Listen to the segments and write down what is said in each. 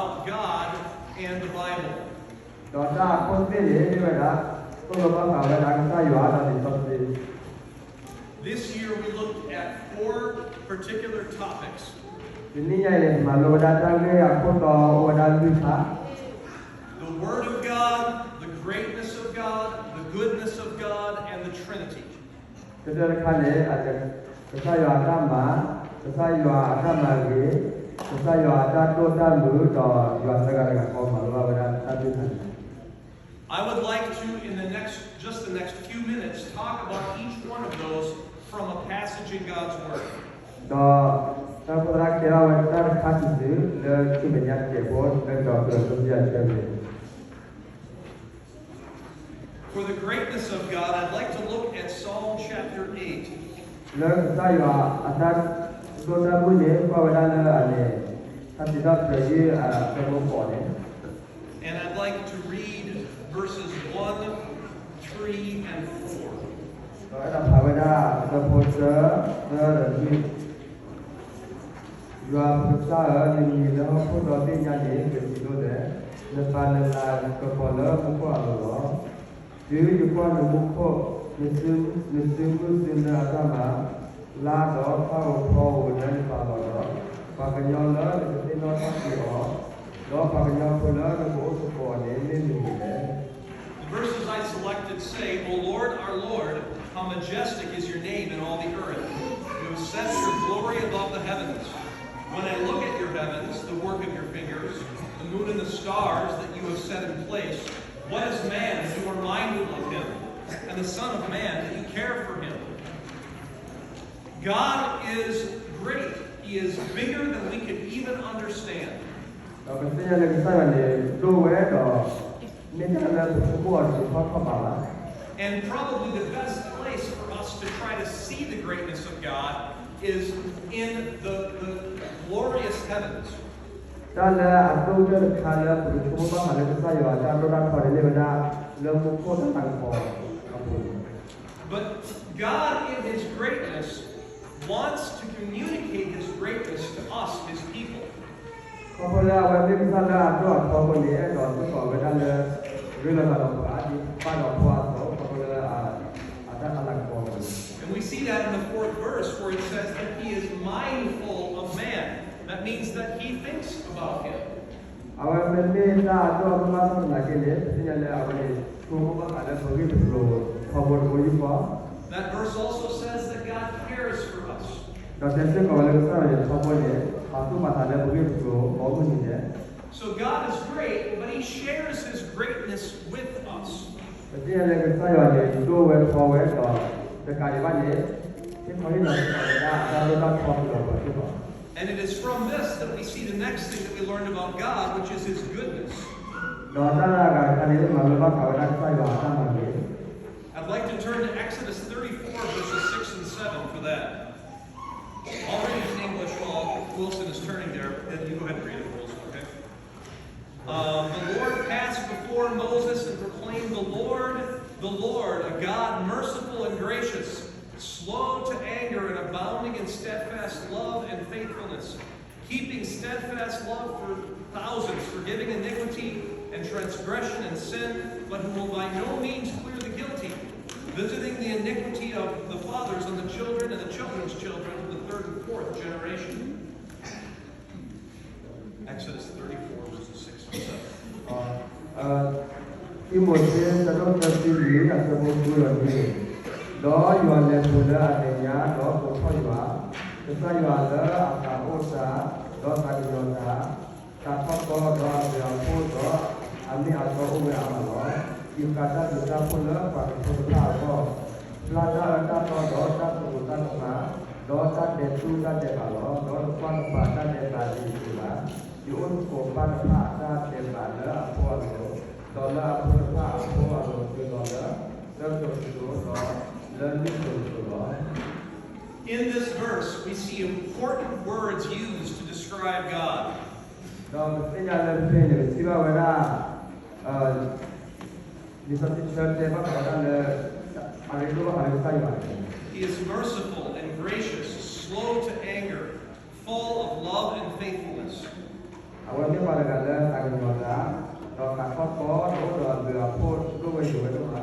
about God and the Bible. တော့တာကိုသိလေဒီမှာတော့ဘာသာဝဲတာကစားရွာတာဒီသတ်တယ် This year we looked at 4 particular topics. ဒီနေ့ရဲ့မှာလောဒါတာလေးအခုတော့ဝဒါလူသာ The Word of God, the greatness of God, the goodness of God, and the Trinity. တကယ်ခါလေအတစားရွာတာမှာစားရွာအကမှာကြီးစားရွာတာတော့တာလူတော့ရွာစကားကပေါ်မှာလောဝဒါတာပြတယ် I would like to, in the next few minutes, talk about each one of those from a passage in God's Word. တော့တာပရာကေရာဝတာခါတိလေချိမညာကေဘောတော့တော့ဆိုပြချင်တယ် For the greatness of God, I'd like to look at Psalm chapter 8. လောစားရွာအတာတော့တာဘူးလေပဝဒါလည်းအနေအတိတော့ပြေတော့ပေါ်တယ် And I'd like to read verses 1, 3, and 4. တော့အဲ့ဒါဘာဝဒါတော့ပေါ်တော့ဒီရွာပစာရင်းနေတော့ပေါ်တော့တင်ညာနေပြီလို့တဲ့နပါလလာကပေါ်တော့ဘုရားလို့ဒီယူကွာလို့ဘုရားမြစ်စင်ကိုစင်နာတာမှာလာတော့ဖောက်ဖောက်နဲ့ပါတော့ဘာကညောလာတဲ့တော့ဆက်ရောတော့ဘာကညောပေါ်လာတော့ဘုရားနေနေနေတယ် The verses I selected say, O Lord, our Lord, how majestic is your name in all the earth. You have set your glory above the heavens. When I look at your heavens, the work of your fingers, the moon and the stars that you have set in place, what is man that you are mindful of him, and the Son of Man that you care for him? God is great. He is bigger than we could even understand. တော့ဒီနေ့လည်းဆက်ရတယ်တို့ဝဲတော့နေတာလည်းဘုရားကိုဖတ်ပါလား And probably the best place for us to try to see the greatness of God is in the glorious heavens. ဒါလည်းအတူတူခါလည်းဘုရားမှာလည်းဆက်ရွာတာတော့တာခေါ်တယ်လေဗဒါလောကကိုတောင်းပေါ် But God in His greatness wants to communicate His greatness to us, His people. ခေါ်ပေါ်လာဝဲဒီစားလာတော့ခေါ်ပေါ်လေတော့ခေါ်ဝဲဒါလည်းရေလာတော့ပါဒီပါတော့ဘွားတော့ခေါ်ပေါ်လာအတာအလာခေါ် And we see that in the 4th verse where it says that He is mindful of man. That means that He thinks about him. အဝဲမင်းသားတော့မမဆုံးလာခဲ့လေဒီလည်းအဝဲကိုဘကလည်းဘုရားပြောခေါ်ပေါ်ကိုယူပါ That verse also says that God cares for us. တော့တဲ့ကောလည်းဆက်ရခေါ်ပေါ်လေအတူမှာလည်းဘုရားပြောဘောမှုနေတယ် So God is great, but He shares His greatness with us. ဒီလည်းဆက်ရတယ်တို့ဝဲခေါ်ဝဲတော့တခါဒီပါလေဒီခေါ်ရတော့ဒါတော့ခေါ်လို့ပါဖြစ်ပါ And it is from this that we see the next thing that we learned about God, which is His goodness. I'd like to turn to Exodus 34, verses 6 and 7 for that. I'll read it in English while Wilson is turning there. And you go ahead and read it, Wilson, okay? The Lord passed before Moses and proclaimed, the Lord, a God merciful and gracious, slow to anger and abounding in steadfast love and faithfulness, keeping steadfast love for thousands, forgiving iniquity and transgression and sin, but who will by no means clear the guilty, visiting the iniquity of the fathers on the children and the children's children to the 3rd and 4th generation. Exodus 34, verses 6 and 7. တော့ယူရတဲ့ဘုရားအမြတ်တော့ကိုခေါ်ရွာသစ္စာရွာလည်းအသာဥစ္စာတော့တာကြောင့်သာတာတော့တော့ပြောင်းဖို့တော့အမေအတော်ဥပမာတော့ဒီကတာဒီတာဖို့လည်းပါဖို့လာတော့လာတာတော့တော့တာဖို့တာမှာတော့တာတဲ့သူတာတဲ့ပါတော့တော့ဖန်ပါတာတဲ့ပါဒီလာဒီဥစ္စာပါတာတာတဲ့ပါလားဖို့တော့လာဖို့တာဖို့တော့ဒီတော့တော့ In this verse, we see important words used to describe God. He is merciful and gracious, slow to anger, full of love and faithfulness. အဝတ် para gala akan wala do ka ko do do po ko we do do ha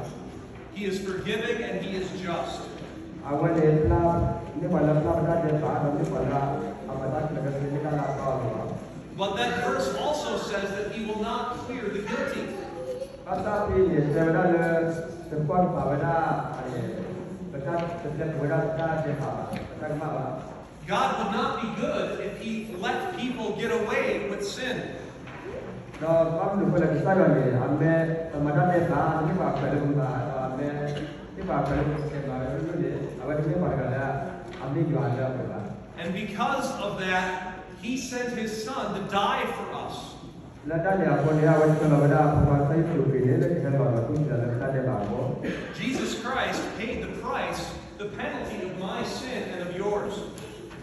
He is forgiving and he is just. awan le la ni wala la da de ba ni wala amata ka ga ni ka la ko But that verse also says that he will not clear the guilty. ata pi ni se wala le se ko pa wala ale ka se wala da de ba ka ma ba God would not be good if he let people get away with sin. do kam lu ko la sa ga ni amme amata de ba ni ba ka le ba amme ni ba ka le se ba lu ni awan ni para gala amni jo ala ba And because of that, he sent his son to die for us. la da ya ko ni awan ko la ba pa sai su pi ni le ka ba ku ja la da de ba ko Jesus Christ paid the price, the penalty of my sin and of yours.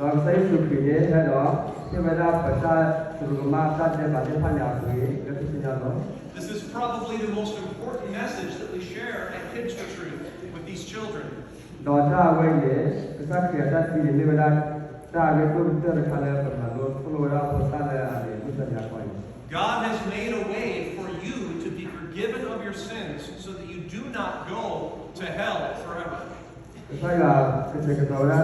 do sai su pi ni he do se ba da pa sa su ma da de ba de pa ya ku ni ke su nya no This is probably the most important message that we share at Kids for Truth with these children. do ta we ni ka sa ke da ti ni ba da ta ge ku te ka la pa ma lo ku lo ra pa sa la ni ku sa ya ko ni God has made a way for you to be forgiven of your sins so that you do not go to hell forever. sa ya ke se ke ta ra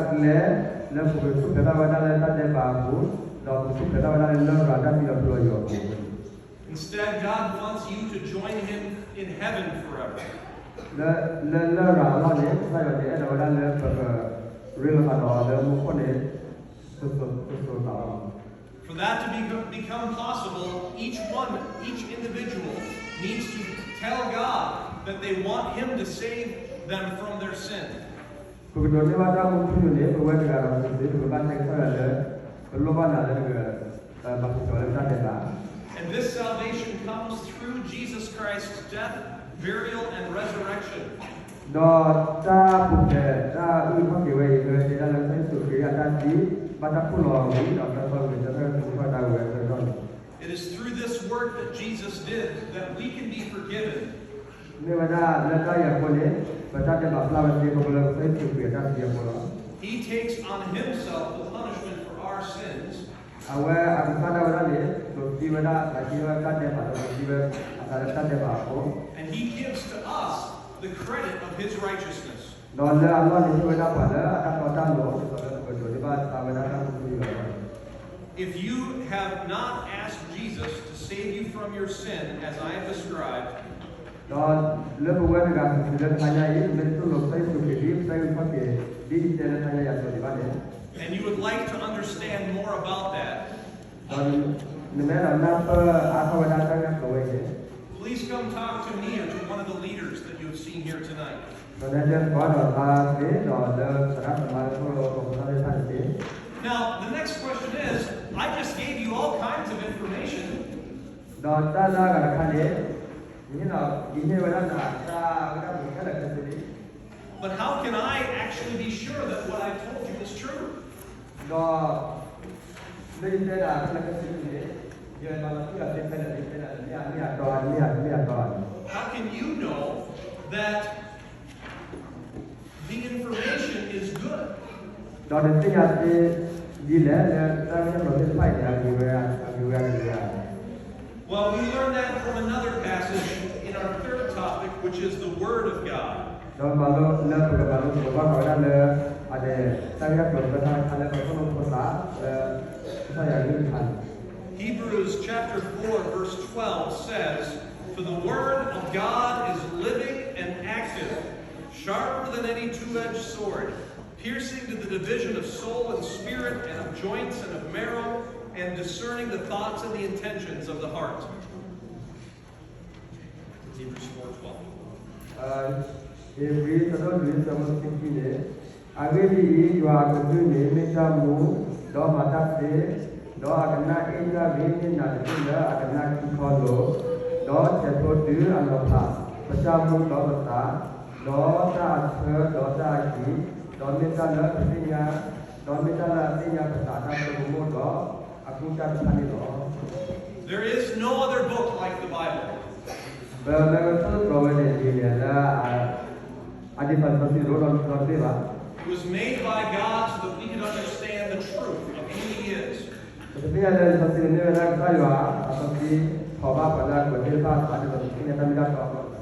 le ku su ke da ba da la ta de ba ku do ku su ke da ba da le ra da ti lo lo yo ku Instead, God wants you to join him in heaven forever. le ra lo ni sa yo de da ba da le pa re lo ha do le mu ko ni su ta For that to become possible, each individual needs to tell God that they want him to save them from their sin. ku do ni ba da mu ku ni ku wa ga ra su de ku ba ta ka le lo ba na le ga ba ku le ta de ba And this salvation comes through Jesus Christ's death, burial, and resurrection. do ta pu de ta u ko ke we ke de da le sai su ke ya ta ti ba ta ku lo ni do ta so ke ta ku ba ta we ke do It is through this work that Jesus did that we can be forgiven. ni ba da le ta ya ko ni ba ta de ba pla ba ti ko le sai su ke ta ti ya ko lo He takes on himself the punishment for our sins, awe aku kada ba le do ti ba da ta ti ba ta de ba do ti ba ta ta de ba ko and he gives to us the credit of his righteousness. do le Allah ni ba da ba le ta ko ta lo ko do ti ba ta ba da ta ku ni ba If you have not asked Jesus to save you from your sin, as I have described, do le ba wa ga ti le ta ya yi me tu lo sai su ke di sai ko ke di te le ta ya so di ba ne and you would like to understand more about that, ni me na na pa a ka wa da ta ga ko we ne please come talk to me or to one of the leaders that you have seen here tonight. do ne je ko do ta de do le sa ra ma ko lo ko ta le ta de Now, the next question is, I just gave you all kinds of information. do ta la ga ka ne ni na ni ne wa da na ta ga da ko ka la ka de But how can I actually be sure that what I told you is true? do le ni da ka la ka de ne ye ma la ti la te ka de te na ni a do ni a do How can you know that the information is good? do ne ti ya te di le ta ni lo te pai ya ki wa ya Well, we learned that from another passage in our third topic, which is the Word of God. do ma lo le ko ba lo ko ba ka da le a de ta ya ko ta ta le ko lo ko sa ta ya ni ta Hebrews chapter 4, verse 12 says, "For the Word of God is living and active, sharper than any two-edged sword, piercing to the division of soul and spirit and of joints and of marrow, and discerning the thoughts and the intentions of the heart." Hebrews 4:12. Every sado du sama sikki ne agedi yo agdu ne meta mu do mata se do agna inga vini na dinda agna ki kholo do che to du anopha pacha mu do ta do ta se do ta ki do meta la tinya do meta la tinya pata ta ko mo do aku ta thani do There is no other book like the Bible. ba ba so provide ni la adi pasasi ro ro de ba It was made by God so that we can understand the truth of who He is. Tapi ada satu ini ada saya atau di bawah pada beberapa ada ini ada tidak apa.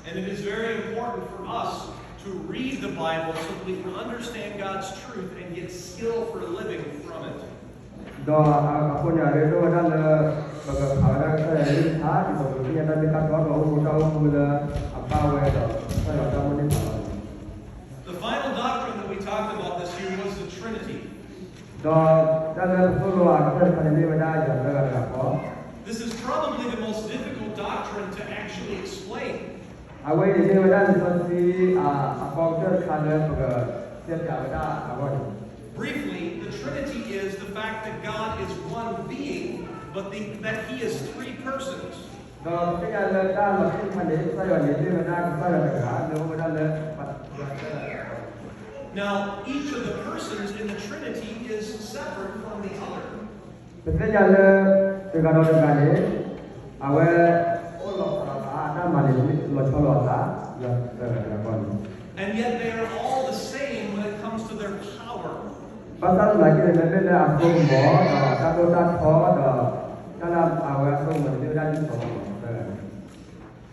And it is very important for us to read the Bible so that we can understand God's truth and get skill for living from it. Doa aku nyari itu adalah bagaimana saya lihat itu ini ada tidak apa tahu mula apa weda saya tahu ini. The final doctrine that we talked about this year was the Trinity. This is probably the most difficult doctrine to actually explain. Briefly, the Trinity is the fact that God is one being, but that He is three persons. Now, each of the persons in the Trinity is separate from the other. And yet they are all the same when it comes to their power.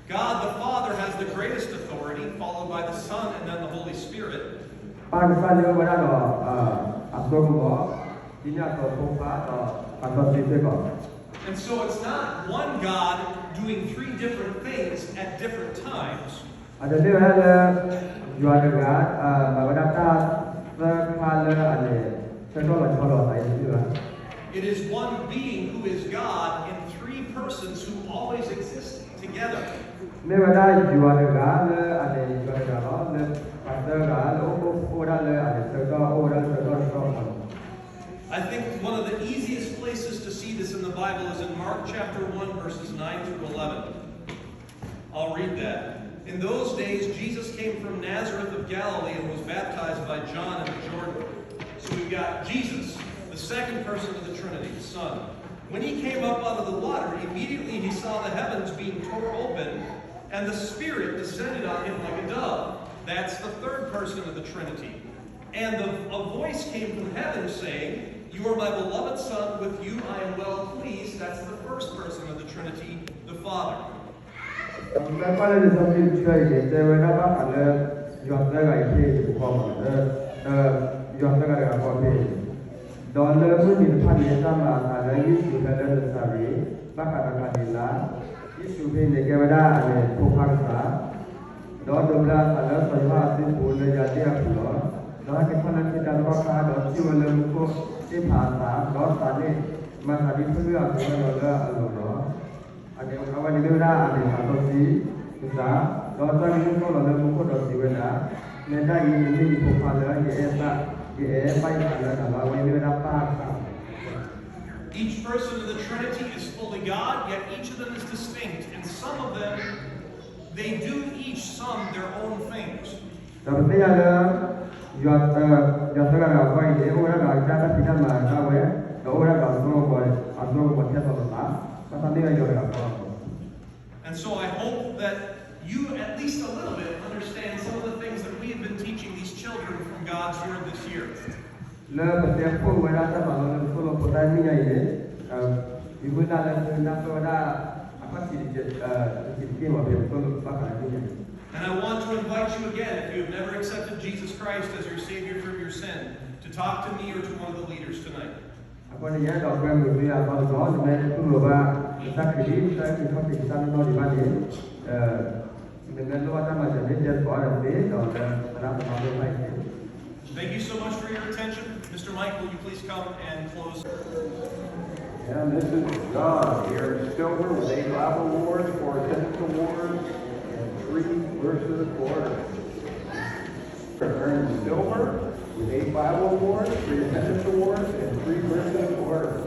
God the Father has the greatest authority, followed by the Son and then the Holy Spirit. And so it's not one God doing three different things at different times. It is one being who is God in three persons who always exist together. I think one of the easiest places to see this in the Bible is in Mark chapter 1, verses 9 through 11. I'll read that. In those days, Jesus came from Nazareth of Galilee and was baptized by John in the Jordan. So we've got Jesus, the second person of the Trinity, the Son. When he came up out of the water, immediately he saw the heavens being torn open, and the Spirit descended on him like a dove. That's the third person of the Trinity. And a voice came from heaven saying, "You are my beloved Son, with you I am well pleased." That's the first person of the Trinity, the Father. Each person of the Trinity is fully God, yet each of them is distinct. And some of them, they do each some their own things. And so I hope that you, at least a little bit, understand some of the things that we have been teaching these children from God's Word this year. And I want to invite you again, if you have never accepted Jesus Christ as your Savior from your sin, to talk to me or to one of the leaders tonight. Thank you so much for your attention. Mr. Mike, will you please come and close? And this is John here in Silver with 8 Bible Awards, 4 Attendance Awards, and 3 Verses of the Quarter. Ernst Silver with 8 Bible Awards, 3 Attendance Awards, and 3 Verses of the Quarter.